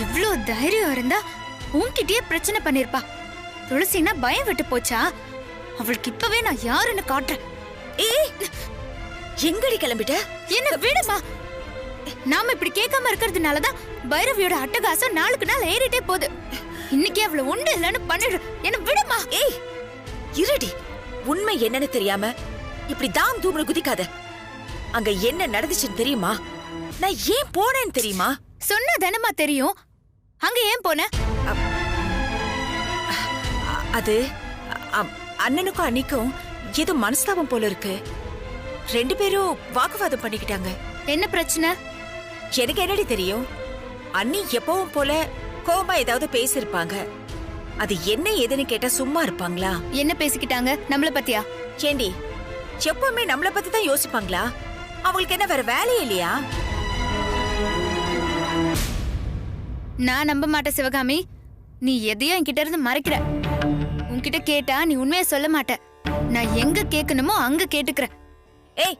இவ்ளோ தைரியம் இருந்தா உன்கிட்டயே பிரச்சனை பண்ணிருப்பா. துளசினா பயம் விட்டு போச்சா? அவளுக்கு இப்பவே நான் யாருன்னு காட்டுறேன். ஏய், எங்கடி கிளம்பிட்ட? என்ன விடுமா. நாம இப்படி கேட்காம இருக்கிறதுனாலதான் பைரவியோட அட்டகாசம் நாளுக்கு நாள் ஏறிட்டே போகுது. இன்னைக்கு அவ்வளவு உண்டு இல்லன்னு பண்ணிடு. என்ன விடுமா. ஏய் இருடி, உண்மை என்னன்னு தெரியாம இப்படி தாம் தூம்னு குதிக்காத. அங்க என்ன நடந்துச்சுன்னு தெரியுமா? நான் ஏன் போனேன்னு தெரியுமா? சொன்னா தானமா தெரியும். அங்க ஏன் போன? அது அண்ணனுக்கும் அன்னிக்கும் ஏதோ மனஸ்தாபம் போல இருக்கு. 2 பேரும் வாக்குவாதம் பண்ணிக்கிட்டாங்க. என்ன பிரச்சனை? எனக்கு என்னடி தெரியும்? அண்ணி எப்பவும் போல கோபமா ஏதாவது பேசிருப்பாங்க. அது என்ன ஏதுன்னு கேட்டா சும்மா இருப்பாங்களா? என்ன பேசிக்கிட்டாங்க? நம்மள பத்தியா? ஏண்டி, எப்பவுமே நம்மள பத்தி தான் யோசிப்பாங்களா? அவங்களுக்கு என்ன வேற வேலையே இல்லையா? நான் நம்ப மாட்டேன் சிவகாமி. நீ எதையோ என்கிட்ட இருந்து மறைக்கிற. உன்கிட்ட கேட்டா நீ உண்மையை சொல்ல மாட்ட. நான் எங்க கேட்கணுமோ அங்க கேட்டுக்கிறேன். ஏய்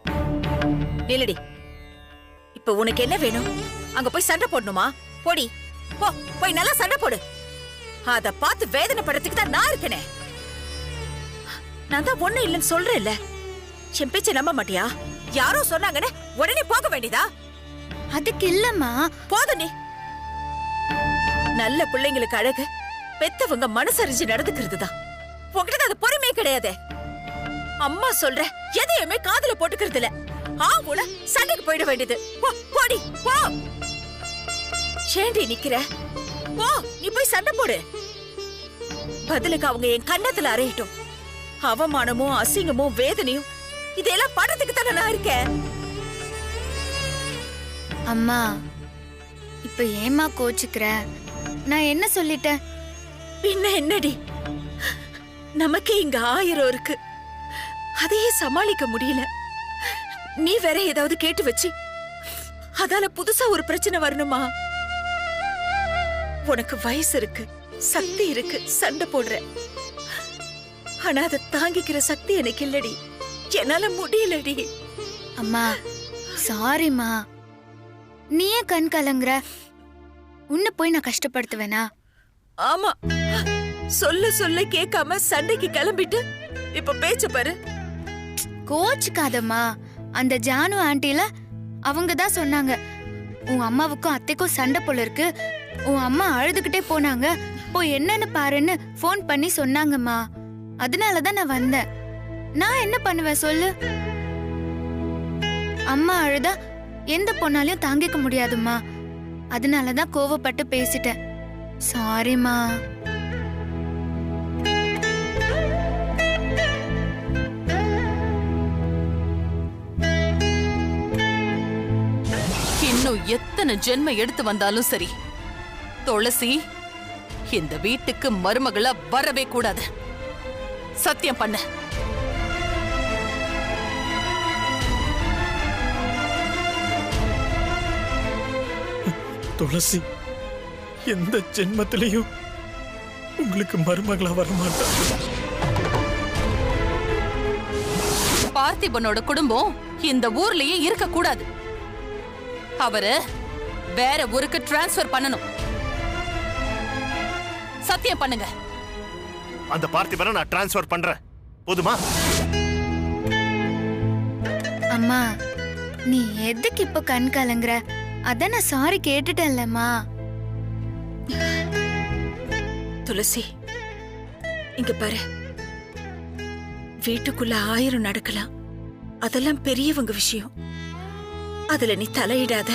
நில்லடி. இப்ப உனக்கு என்ன வேணும்? அங்க போய் சண்டை போடணுமா? போடி போ, போய் நல்லா சண்டை போடு. அத பார்த்து வேதனைப்படுறதுக்கு தான் நான் இருக்கனே. நான் தான் ஒண்ணு இல்லைன்னு சொல்றேன்ல. என் பேச்ச நம்ப மாட்டியா? யாரோ சொன்னாங்கன்னு உடனே போக வேண்டியதா? அதுக்கு இல்லம்மா. போதும் நீ. நல்ல பிள்ளைங்களுக்கு அழகு பெத்தவங்க மனசறிஞ்சு நடந்துக்கிறது தான். உங்ககிட்ட அது பொறுமையே கிடையாது. அம்மா சொல்ற எதையுமே காதுல போட்டுக்கிறது இல்ல. ஆவுல சண்டைக்கு போயிட வேண்டியது. போடி போ. ஏண்டி நிக்கிற? போ, நீ போய் சண்டை போடு. பதிலுக்கு அவங்க என் கண்ணத்துல அறையட்டும். அவமானமும் அசிங்கமும் வேதனையும் இதெல்லாம் படத்துக்கு தானே நான் இருக்கேன். அம்மா இப்ப ஏமா கோச்சுக்கிற? நான் என்ன சொல்லிட்டேன்? பின்ன என்னடி, நமக்கே இங்க 1000 இருக்கு. அதையே சமாளிக்க முடியல. நீ வேற ஏதாவது கேட்டு வச்சு அதால புதுசா ஒரு பிரச்சனை வரணுமா? உனக்கு வயசு இருக்கு, சக்தி இருக்கு, சண்டை போடுற. ஆனா அதை தாங்கிக்கிற சக்தி எனக்கு இல்லடி. என்னால முடியலடி. அம்மா சாரிம்மா. நீயே கண் கலங்குற. உன்னை போய் நான் கஷ்டப்படுத்துவேனா? ஆமா, சொல்ல சொல்ல கேட்காம சண்டைக்கு கிளம்பிட்டு இப்ப பேச்ச பாரு. கோச்சுக்காதம்மா. அந்த ஜானு ஆண்டில அவங்க தான் சொன்னாங்க, உன் அம்மாவுக்கும் அத்தைக்கும் சண்டை போல இருக்கு, உன் அம்மா அழுதுகிட்டே போனாங்க, போய் என்னன்னு பாருன்னு போன் பண்ணி சொன்னாங்கம்மா. அதனாலதான் நான் வந்தேன். நான் என்ன பண்ணுவேன் சொல்லு? அம்மா அழுதா எந்த பொண்ணாலையும் தாங்கிக்க முடியாதும்மா. அதனாலதான் கோவப்பட்டு பேசிட்டேன். சாரிம்மா. இன்னும் எத்தனை ஜென்ம எடுத்து வந்தாலும் சரி, துளசி இந்த வீட்டுக்கு மருமகளா வரவே கூடாது. சத்தியம் பண்ண. துளசி எந்த ஜென்மத்திலையும் உங்களுக்கு மருமகளா வரமாட்டாங்க. பார்த்திபனோட குடும்பம் இந்த ஊர்லயே இருக்க கூடாது. அவரு வேற ஊருக்கு டிரான்ஸ்பர் பண்ணணும். சத்தியம் பண்ணுங்க. அந்த பார்த்திபனை நான் டிரான்ஸ்பர் பண்றேன். போதுமா? அம்மா நீ எதுக்கு இப்ப கண் கலங்குற? அதான் நான் சாரி கேட்டுட்டேன்லம்மா. துளசி, இங்க பாரு. வீட்டுக்குள்ள 1000 நடக்கலாம். அதெல்லாம் பெரியவங்க விஷயம். அதுல நீ தலையிடாத.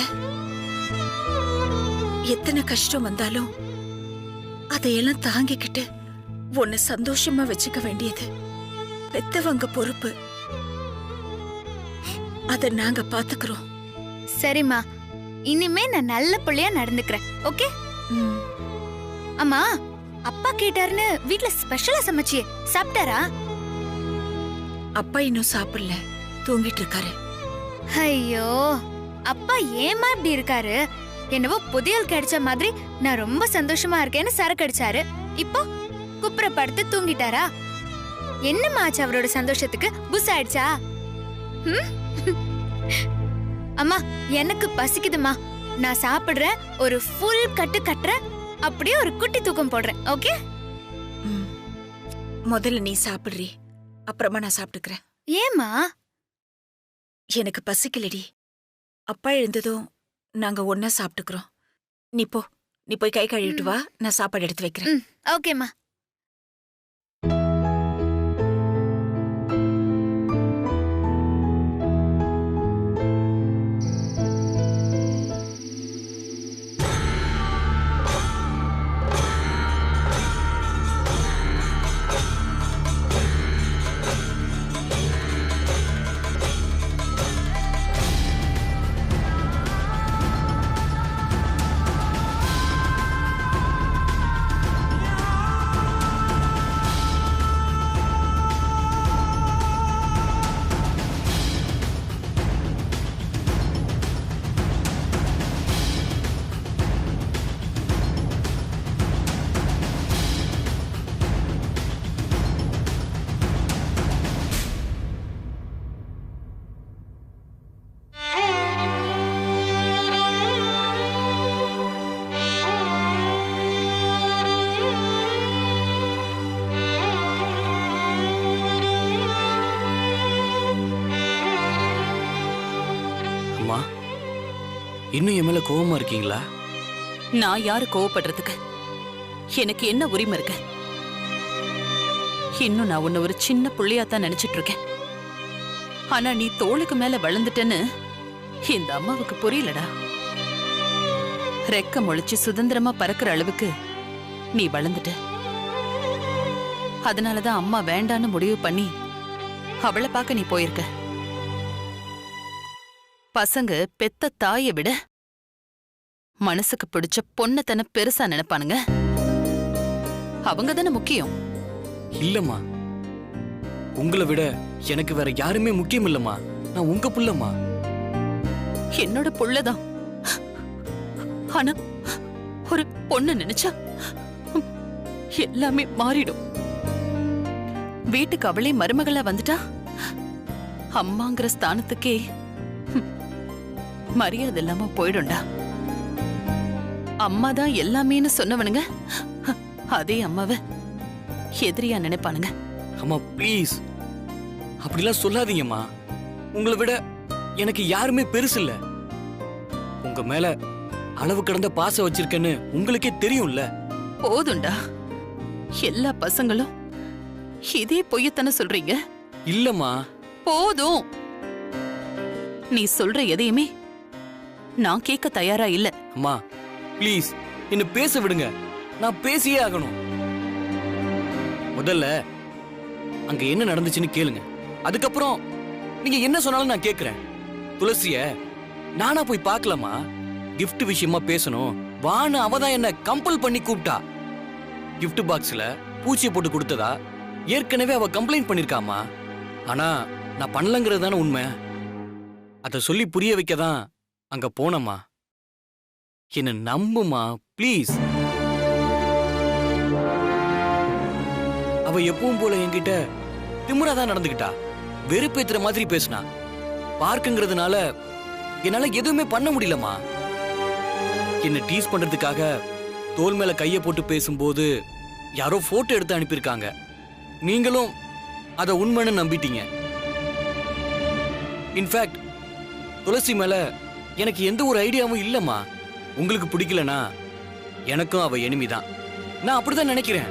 எத்தனை கஷ்டம் வந்தாலும் அதையெல்லாம் தாங்கிக்கிட்டு உன்னை சந்தோஷமா வச்சுக்க வேண்டியது பெத்தவங்க பொறுப்பு. அத நாங்க பாத்துக்கிறோம். சரிம்மா, இனிமே நான் நல்ல பிள்ளையா நடந்துக்கிறேன். ஓகே? அம்மா, அப்பா கேட்டாருன்னு வீட்ல ஸ்பெஷலா சமைச்சியே, சாப்பிட்டாரா? அப்பா இன்னும் சாப்பிடல, தூங்கிட்டு இருக்காரு. ஐயோ, அப்பா ஏமா இப்படி இருக்காரு? என்னவோ புதையல் கிடைச்ச மாதிரி நான் ரொம்ப சந்தோஷமா இருக்கேன்னு சரக்கு அடிச்சாரு. இப்போ குப்புற படுத்து தூங்கிட்டாரா? என்னம்மா ஆச்சு அவரோட சந்தோஷத்துக்கு? புஸ் ஆயிடுச்சா? அம்மா எனக்கு பசிக்குதுமா, நான் சாப்பிடுறேன், ஒரு ஃபுல் கட்டு கட்டுறேன், அப்படியே ஒரு குட்டி தூக்கம் போடுறேன். ஓகே? முதல்ல நீ சாப்பிடுறீ, அப்புறமா நான் சாப்பிட்டுக்கிறேன். ஏமா? எனக்கு பசிக்கலடி. அப்பா எழுந்ததும் நாங்க ஒன்னா சாப்பிட்டுக்கிறோம். நீ போய் கை கழுவிட்டு வா, நான் சாப்பாடு எடுத்து வைக்கிறேன். ஓகேம்மா. இன்னும் என் மேல கோவமா இருக்கீங்களா? நான் யாரு கோவப்படுறதுக்கு? எனக்கு என்ன உரிமை இருக்கு? இன்னும் நான் உன்னை ஒரு சின்ன புள்ளையாத்தான் நினைச்சிட்டு இருக்கேன். ஆனா நீ தோளுக்கு மேல வளர்ந்துட்டேன்னு இந்த அம்மாவுக்கு புரியலடா. ரெக்க முளைச்சு சுதந்திரமா பறக்கிற அளவுக்கு நீ வளர்ந்துட்ட. அதனாலதான் அம்மா வேண்டான்னு முடிவு பண்ணி அவளை பார்க்க நீ போயிருக்க. பசங்க பெத்த தாயை விட மனசுக்கு பிடிச்ச பொண்ணத்தனை பெருசா நினைப்பானுங்க. அவங்க தானே முக்கியம். இல்லம்மா, உங்களை விட எனக்கு வேற யாருமே முக்கியம் இல்லம்மா. நான் உங்க புள்ளம்மா. என்னோட புள்ளதான். ஆனா ஒரு பொண்ணு நினைச்சா எல்லாமே மாறிடும். வீட்டுக்கு அவளே மருமகளா வந்துட்டா அம்மாங்கிற ஸ்தானத்துக்கே மரியாதை இல்லாம போயிடும்டா. அம்மாதான் எல்லாமேன்னு சொன்னவனுங்க அதே அம்மாவை எதிரியா நினைப்பானுங்க. அம்மா ப்ளீஸ் அப்படிலாம் சொல்லாதீங்கம்மா. உங்களை விட எனக்கு யாருமே பெருசு இல்ல. உங்க மேல அளவு கடந்த பாசம் வச்சிருக்கேன்னு உங்களுக்கே தெரியும்ல. போதும்டா. எல்லா பசங்களும் இதே பொய்யத்தானே சொல்றீங்க. இல்லம்மா போதும். நீ சொல்ற எதையுமே நான் கேட்க தயாரா இல்ல. அம்மா ப்ளீஸ் என்ன பேச விடுங்க. நான் பேசியே ஆகணும். முதல்ல அங்க என்ன நடந்துச்சுன்னு கேளுங்க. அதுக்கப்புறம் நீங்க என்ன சொன்னாலும் நான் கேக்குறேன். துளசிய நானா போய் பார்க்கலாமா? கிஃப்ட் விஷயமா பேசணும் வான்னு அவதான் என்ன கம்பல் பண்ணி கூப்பிட்டா. கிஃப்ட் பாக்ஸ்ல பூச்சியை போட்டு கொடுத்ததா ஏற்கனவே அவ கம்ப்ளைண்ட் பண்ணிருக்காமா. ஆனா நான் பண்ணலங்கிறது தானே உண்மை. அத சொல்லி புரிய வைக்கதான் அங்க போனம்மா. என்ன நம்புமா ப்ளீஸ். அவ எப்பவும் போல என்கிட்ட திமிராதான் நடந்துகிட்டா. வெறுப்பேத்துற மாதிரி பேசினா. பார்க்குங்கிறதுனால என்னால எதுவுமே பண்ண முடியலமா. என்ன டீஸ் பண்றதுக்காக தோல் மேல கைய போட்டு பேசும்போது யாரோ போட்டோ எடுத்து அனுப்பியிருக்காங்க. நீங்களும் அத உண்மைன்னு நம்பிட்டீங்க. இன்ஃபேக்ட் துளசி மேல எனக்கு எந்த ஒரு ஐடியாவும் இல்லம்மா. உங்களுக்கு பிடிக்கலனா எனக்கும் அவ எனிமிதான். நான் அப்படிதான் நினைக்கிறேன்.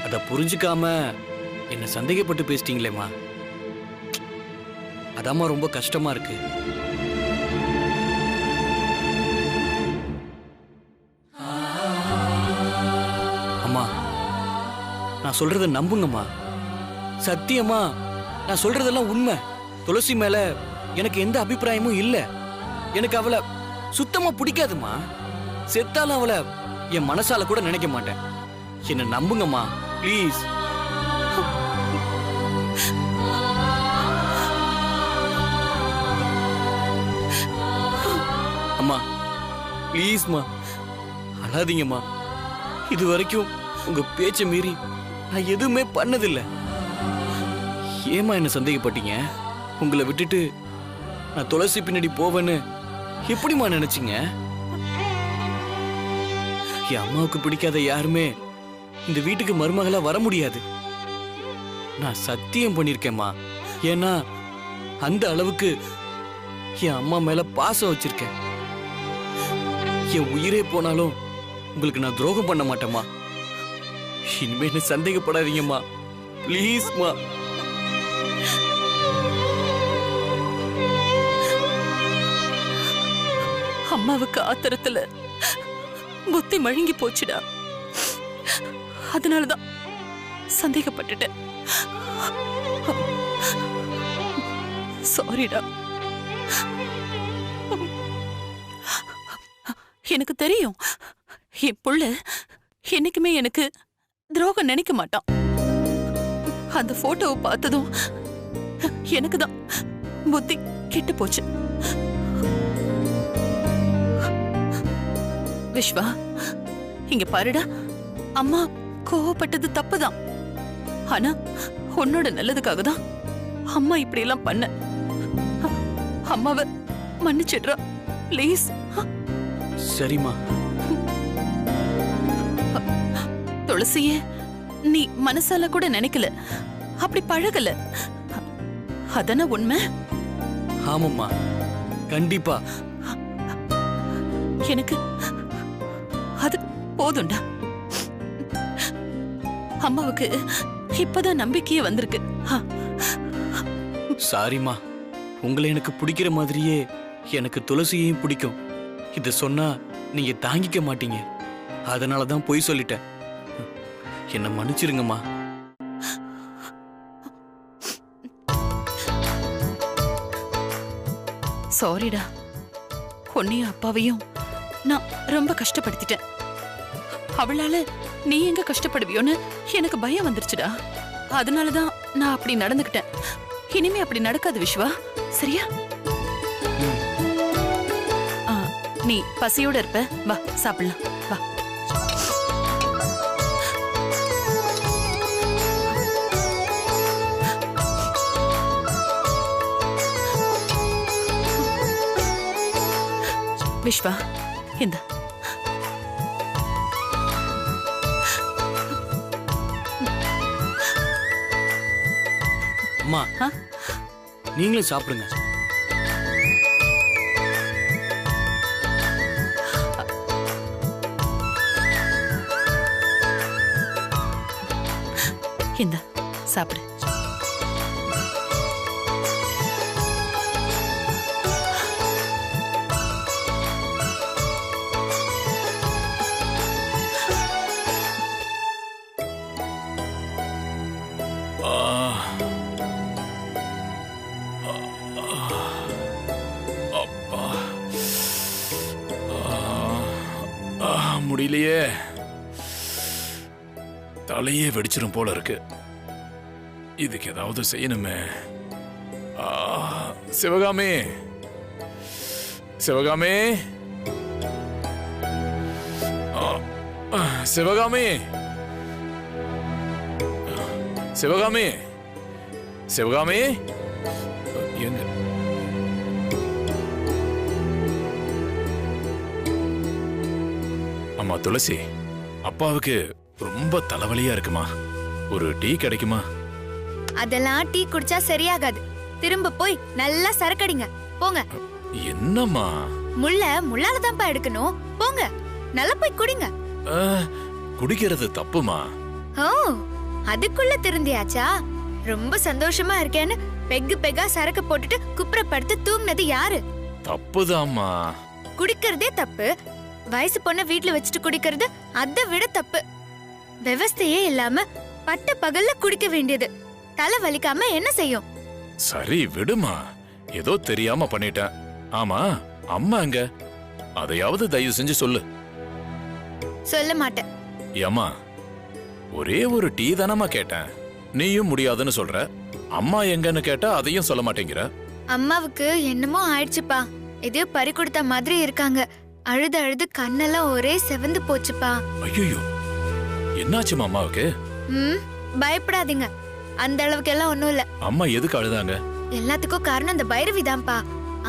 அத புரிஞ்சுக்காம என்ன சந்தேகப்பட்டு பேசிட்டீங்களேம்மா. அதாம்மா ரொம்ப கஷ்டமா இருக்கு. அம்மா நான் சொல்றத நம்புங்கம்மா. சத்தியமா நான் சொல்றதெல்லாம் உண்மை. துளசி மேல எனக்கு எந்த அபிப்பிராயமும் இல்ல. எனக்கு அவளை சுத்தமா பிடிக்காதுமா. செத்தாலும் அவளை என் மனசால கூட நினைக்க மாட்டேன். என்ன நம்புங்கம்மா ப்ளீஸ். அம்மா ப்ளீஸ்மா அழாதீங்கம்மா. இது வரைக்கும் உங்க பேச்ச மீறி நான் எதுவுமே பண்ணதில்லை. ஏமா என்ன சந்தேகப்பட்டீங்க? உங்களை விட்டுட்டு நான் துளசி பின்னாடி போவேன்னு எப்படிம்மா நினைச்சீங்க? என் அம்மாவுக்கு பிடிக்காத யாருமே இந்த வீட்டுக்கு மருமகளா வர முடியாது. நான் சத்தியம் பண்ணிருக்கேம்மா. ஏன்னா அந்த அளவுக்கு என் அம்மா மேல பாசம் வச்சிருக்கேன். என் உயிரே போனாலும் உங்களுக்கு நான் துரோகம் பண்ண மாட்டேம்மா. இனிமே என்ன சந்தேகப்படாதீங்கம்மா, ப்ளீஸ்மா. அம்மாவுக்கு ஆத்திரத்துல புத்தி மழுங்கி போச்சுடா. அதனாலதான் சந்தேகப்பட்டுட்டேன். சாரிடா. எனக்கு தெரியும், என் புள்ள என்னைக்குமே எனக்கு துரோகம் நினைக்க மாட்டான். அந்த போட்டோவை பார்த்ததும் எனக்கு தான் புத்தி கெட்டு போச்சு. விஸ்வா, இங்க பாருடா, அம்மா கோவப்பட்டது தப்புதான். ஆனா உன்னோட நல்லதுக்காக தான் அம்மா இப்படி எல்லாம் பண்ண. அம்மாவை மன்னிச்சிடுறா ப்ளீஸ். சரிம்மா. துளசியே, நீ மனசால கூட நினைக்கல, அப்படி பழகல. அதான உண்மை? ஆமாம்மா, கண்டிப்பா. எனக்கு அது போதும்டா. அம்மாவுக்கு இப்பதான் நம்பிக்கையே வந்திருக்கு. சாரிம்மா, உங்களை எனக்கு பிடிக்கிற மாதிரியே எனக்கு துளசியையும் பிடிக்கும். இத சொன்னா நீங்க தாங்கிக்க மாட்டீங்க. அதனாலதான் பொய் சொல்லிட்டேன். என்ன மன்னிச்சிருங்கம்மா. சாரிடா, உன்னையும் அப்பாவையும் நான் ரொம்ப கஷ்டப்படுத்திட்டேன். அவளால நீ எங்க கஷ்டப்படுவியோன்னு எனக்கு பயம் வந்துருச்சுடா. அதனாலதான் நான் அப்படி நடந்துக்கிட்டேன். இனிமே அப்படி நடக்காது விஸ்வா, சரியா? நீ பசியோட இருப்ப, வா சாப்பிடலாம், வா. விஸ்வா, இந்த அம்மா, நீங்களும் சாப்பிடுங்க. இந்த சாப்பிடு. முடியலையே, தலையே வெடிச்சிரும் போல இருக்கு. இதுக்கு ஏதாவது செய்யணுமே. சிவகாமி, சிவகாமி, சிவகாமி, சிவகாமி, சிவகாமி, எங்க? அம்மா துளசி, அப்பாவுக்கு ரொம்ப தலைவலியா இருக்குமா, ஒரு டீ கிடைக்குமா? அதெல்லாம் டீ குடிச்சா சரியாகாது. திரும்ப போய் நல்லா சரக்கடிங்க போங்க. என்னம்மா? முள்ளால தான்ப்பா எடுக்கணும். போங்க, நல்லா போய் குடிங்க. குடிக்கிறது தப்புமா? ஓ, அதுக்குள்ள திருந்தியாச்சா? ரொம்ப சந்தோஷமா இருக்கேன்னு பெக்கா சரக்கு போட்டுட்டு குப்புறப்படுத்து தூங்குனது யாரு? தப்புதாம்மா. குடிக்கிறதே தப்பு. வயசு பொண்ண வீட்டுல வச்சுட்டு குடிக்கிறது அதை விட தப்பு. விவஸ்தையே இல்லாம பட்ட பகல்ல குடிக்க வேண்டியது தலை வலிக்காம என்ன செய்யும்? சரி விடுமா, ஏதோ தெரியாம பண்ணிட்டேன். ஆமா, அம்மா எங்க? அதையாவது தயவு செஞ்சு சொல்லு. சொல்ல மாட்டேன். ஏம்மா, ஒரே ஒரு டீ தானமா கேட்டேன், நீயும் முடியாதுன்னு சொல்ற. அம்மா எங்கன்னு கேட்டா அதையும் சொல்ல மாட்டேங்கிற. அம்மாவுக்கு என்னமோ ஆயிடுச்சுப்பா. எதையோ பறி கொடுத்த மாதிரி இருக்காங்க. அழுது அழுது கண்ணெல்லாம் ஒரே செவந்து போச்சுப்பா. ஐயோ, என்னாச்சுமா அம்மாவுக்கு? பயப்படாதீங்க, அந்த அளவுக்கு எல்லாம் ஒண்ணும் இல்ல. அம்மா எதுக்கு அழுதாங்க? எல்லாத்துக்கும் காரணம் அந்த பைரவி தான்ப்பா.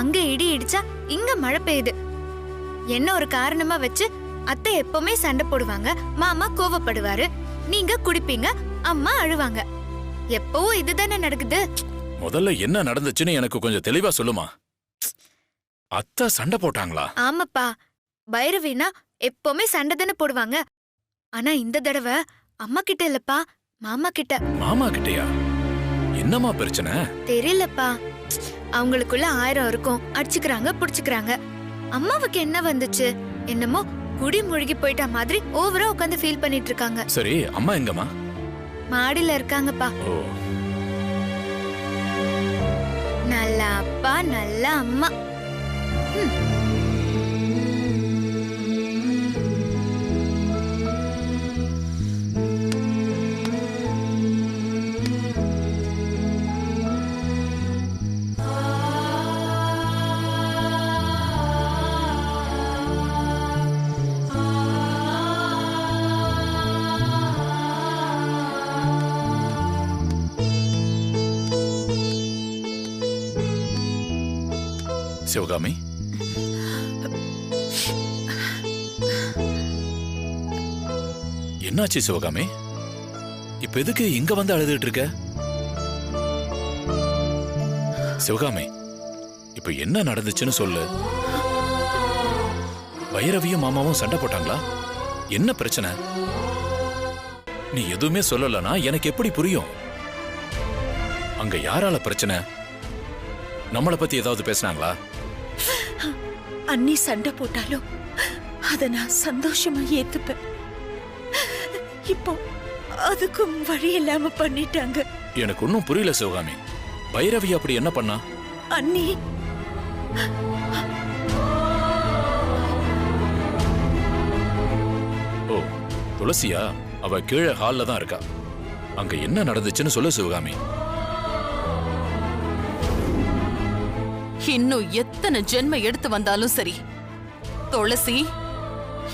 அங்க இடி இடிச்சா இங்க மழை பெய்யுது. என்ன ஒரு காரணமா வச்சு அத்தை எப்பவுமே சண்டை போடுவாங்க, மாமா கோவப்படுவாரு, நீங்க குடிப்பீங்க, அம்மா அழுவாங்க. எப்பவும் இதுதானே நடக்குது. முதல்ல என்ன நடந்துச்சுன்னு எனக்கு கொஞ்சம் தெளிவா சொல்லுமா. அத்தை சண்டை போட்டாங்களா? ஆமாப்பா, பைரவினா எப்பவுமே சண்டை தானே போடுவாங்க. ஆனா இந்த தடவை அம்மா கிட்ட இல்லப்பா, மாமா கிட்ட. மாமா கிட்டயா? என்னமா பிரச்சனை? தெரியலப்பா, அவங்களுக்குள்ள 1000 இருக்கும், அடிச்சுக்கிறாங்க புடிச்சுக்கிறாங்க. அம்மாவுக்கு என்ன வந்துச்சு என்னமோ குடி முழுகி போயிட்ட மாதிரி ஓவரா உட்காந்து ஃபீல் பண்ணிட்டு இருக்காங்க. சரி, அம்மா எங்கம்மா? மாடியில இருக்காங்கப்பா. ஓ, நல்ல அப்பா நல்ல அம்மா. சிவகாமி, என்னாச்சு சிவகாமி? இப்ப எதுக்கு இங்க வந்து அழுதுட்டு இருக்க? சிவகாமி, இப்ப என்ன நடந்துச்சுன்னு சொல்லு. பைரவியும் மாமாவும் சண்டை போட்டாங்களா? என்ன பிரச்சனை? நீ எதுவுமே சொல்லலனா எனக்கு எப்படி புரியும்? அங்க யாரால பிரச்சனை? நம்மள பத்தி ஏதாவது பேசினாங்களா? அண்ணி சண்டை போட்டாலும் அத நான் சந்தோஷமா ஏத்துப்பேன். இப்போ அதுக்கும் வழி இல்லாம பண்ணிட்டாங்க. எனக்கு ஒன்னும் புரியல சிவகாமி. பைரவி அப்படி என்ன பண்ணா? அண்ணி ஓ, துளசியா? அவ கீழே ஹால்ல தான் இருக்கா. அங்க என்ன நடந்துச்சுன்னு சொல்லு சிவகாமி. இன்னும் எத்தனை ஜென்ம எடுத்து வந்தாலும் சரி, துளசி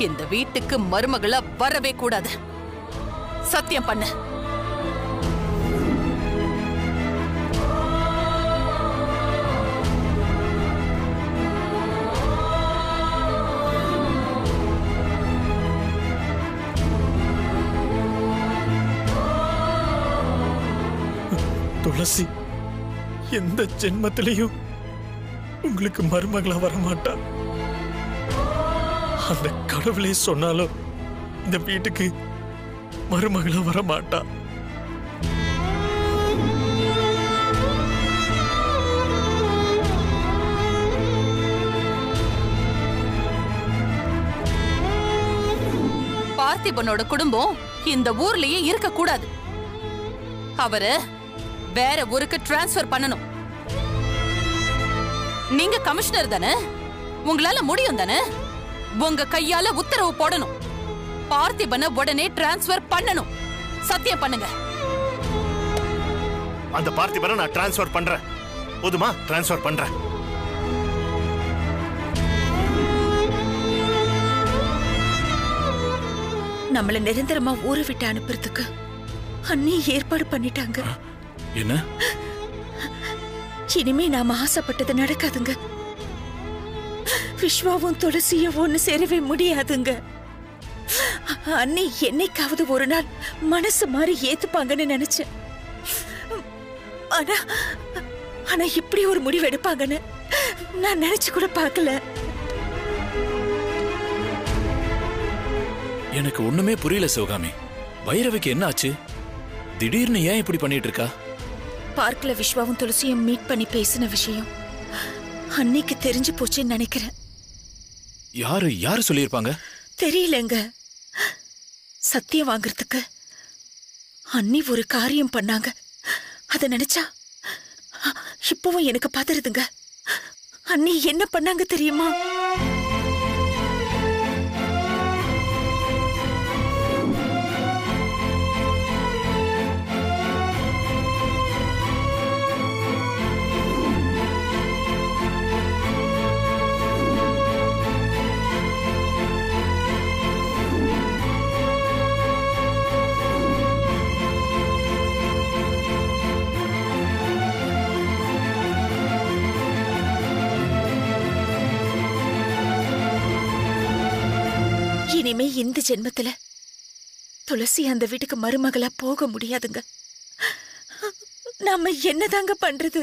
இந்த வீட்டுக்கு மருமகளா வரவே கூடாது. சத்தியம் பண்ண. துளசி எந்த ஜென்மத்திலையும் உங்களுக்கு மருமகளா வரமாட்டா. அந்த கடவுளே சொன்னாலும் இந்த வீட்டுக்கு மருமகளா வரமாட்டா. பார்த்திபனோட குடும்பம் இந்த ஊர்லயே இருக்க கூடாது. அவரை வேற ஊருக்கு டிரான்ஸ்பர் பண்ணணும். நீங்க கமிஷனர் தானே, உங்களால முடியும் தானே? உங்க கையால உத்தரவு போடணும். பார்த்திபனை உடனே டிரான்ஸ்பர் பண்ணணும். சத்தியம் பண்ணுங்க. அந்த பார்த்திபனை நான் டிரான்ஸ்ஃபர் பண்றேன். போதுமா? டிரான்ஸ்ஃபர் பண்றேன். நம்மள நிரந்தரமா ஊரை விட்டு அனுப்புறதுக்கு அண்ணி ஏற்பாடு பண்ணிட்டாங்க. என்ன? இனிமே நாம ஆசைப்பட்டது நடக்காதுங்க. விஸ்வாவும் துளசியும் ஒண்ணு சேரவே முடியாதுங்க. அண்ணி என்னைக்காவது ஒரு நாள் மனசு மாறி ஏத்துப்பாங்கன்னு நினைச்சேன். ஆனா ஆனா இப்படி ஒரு முடிவு எடுப்பாங்கன்னு நான் நினைச்சு கூட பார்க்கல. எனக்கு ஒண்ணுமே புரியல சிவகாமி. பைரவிக்கு என்ன ஆச்சு? திடீர்னு ஏன் இப்படி பண்ணிட்டு இருக்கா? பார்க்ல விஸ்வாவும் துளசியும் மீட் பண்ணி பேசின விஷயம் அன்னைக்கு தெரிஞ்சு போச்சுன்னு நினைக்கிறேன். யாரு சொல்லியிருப்பாங்க? தெரியலங்க. சத்தியம் வாங்குறதுக்கு அண்ணி ஒரு காரியம் பண்ணாங்க. அத நினைச்சா இப்பவும் எனக்கு பதறுதுங்க. அண்ணி என்ன பண்ணாங்க தெரியுமா? இனிமே இந்த ஜென்மத்துல துளசி அந்த வீட்டுக்கு மருமகளா போக முடியாதுங்க. நாம என்னதாங்க பண்றது?